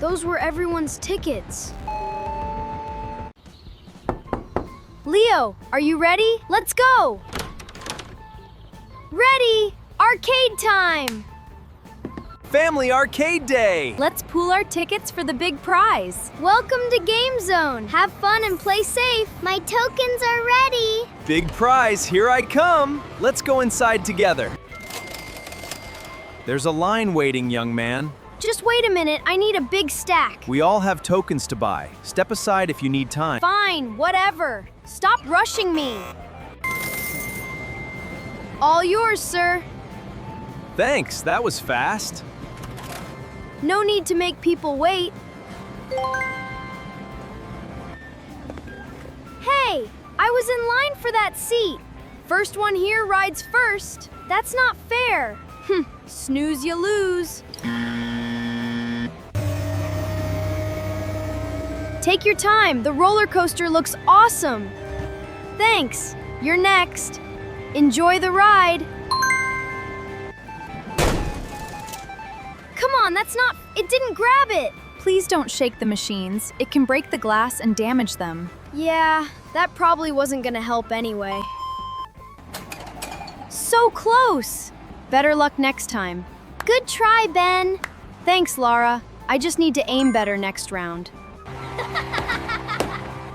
Those were everyone's tickets. Leo, are you ready? Let's go! Ready! Arcade time! Family Arcade Day! Let's pool our tickets for the big prize. Welcome to Game Zone. Have fun and play safe. My tokens are ready. Big prize, here I come! Let's go inside together. There's a line waiting, young man. Just wait a minute, I need a big stack. We all have tokens to buy. Step aside if you need time. Fine, whatever. Stop rushing me. All yours, sir. Thanks, that was fast. No need to make people wait. Hey, I was in line for that seat. First one here rides first. That's not fair. Snooze, you lose. Take your time. The roller coaster looks awesome. Thanks. You're next. Enjoy the ride. Come on, that's not... It didn't grab it. Please don't shake the machines. It can break the glass and damage them. Yeah, that probably wasn't gonna help anyway. So close. Better luck next time. Good try, Ben. Thanks, Lara. I just need to aim better next round.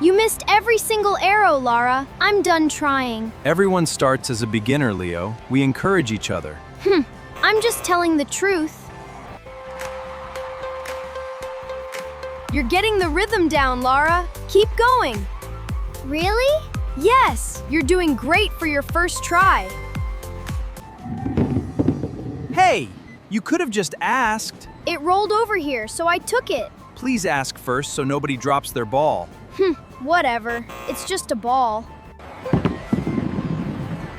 You missed every single arrow, Lara. I'm done trying. Everyone starts as a beginner, Leo. We encourage each other. I'm just telling the truth. You're getting the rhythm down, Lara. Keep going. Really? Yes, you're doing great for your first try. Hey, you could have just asked. It rolled over here, so I took it. Please ask first so nobody drops their ball. Whatever. It's just a ball.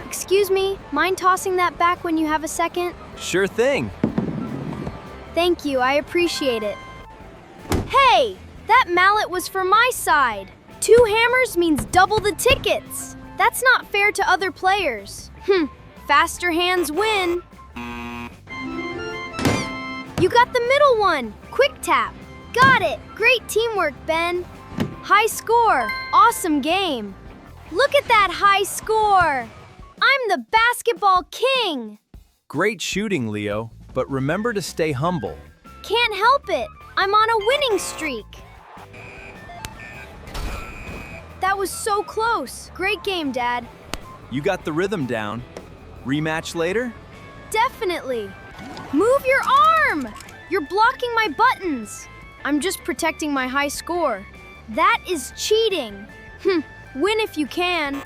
Excuse me, mind tossing that back when you have a second? Sure thing. Thank you, I appreciate it. Hey! That mallet was for my side. 2 hammers means double the tickets. That's not fair to other players. Faster hands win. You got the middle one. Quick tap. Got it. Great teamwork, Ben. High score. Awesome game. Look at that high score. I'm the basketball king. Great shooting, Leo, but remember to stay humble. Can't help it. I'm on a winning streak. That was so close. Great game, Dad. You got the rhythm down. Rematch later? Definitely. Move your arm! You're blocking my buttons. I'm just protecting my high score. That is cheating. Win if you can.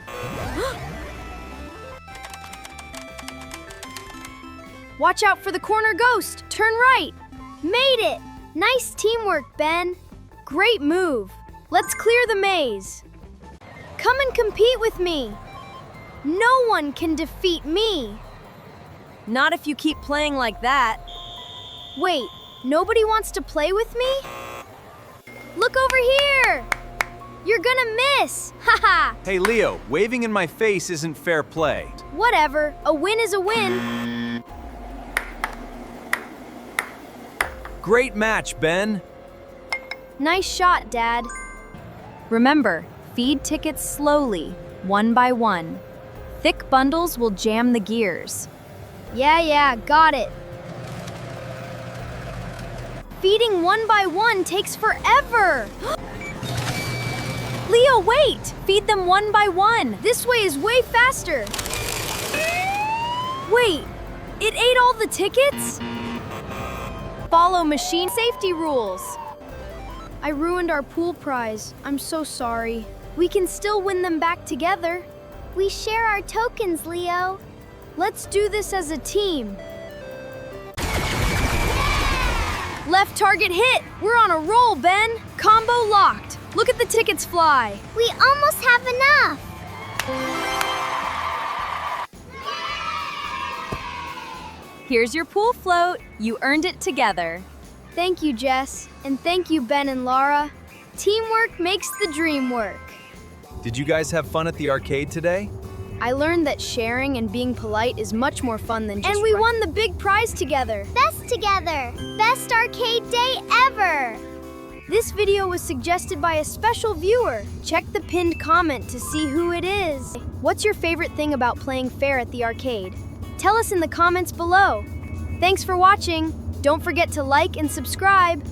Watch out for the corner ghost. Turn right. Made it. Nice teamwork, Ben. Great move. Let's clear the maze. Come and compete with me. No one can defeat me. Not if you keep playing like that. Wait, nobody wants to play with me? Look over here! You're gonna miss! Haha! Hey, Leo, waving in my face isn't fair play. Whatever, a win is a win. Great match, Ben. Nice shot, Dad. Remember, feed tickets slowly, one by one. Thick bundles will jam the gears. Yeah, got it. Feeding one by one takes forever. Leo, wait! Feed them one by one. This way is way faster. Wait, it ate all the tickets? Follow machine safety rules. I ruined our pool prize. I'm so sorry. We can still win them back together. We share our tokens, Leo. Let's do this as a team. Left target hit. We're on a roll, Ben. Combo locked. Look at the tickets fly. We almost have enough. Here's your pool float. You earned it together. Thank you, Jess. And thank you, Ben and Lara. Teamwork makes the dream work. Did you guys have fun at the arcade today? I learned that sharing and being polite is much more fun than just... And we won the big prize together. Best together. Best arcade day ever. This video was suggested by a special viewer. Check the pinned comment to see who it is. What's your favorite thing about playing fair at the arcade? Tell us in the comments below. Thanks for watching. Don't forget to like and subscribe.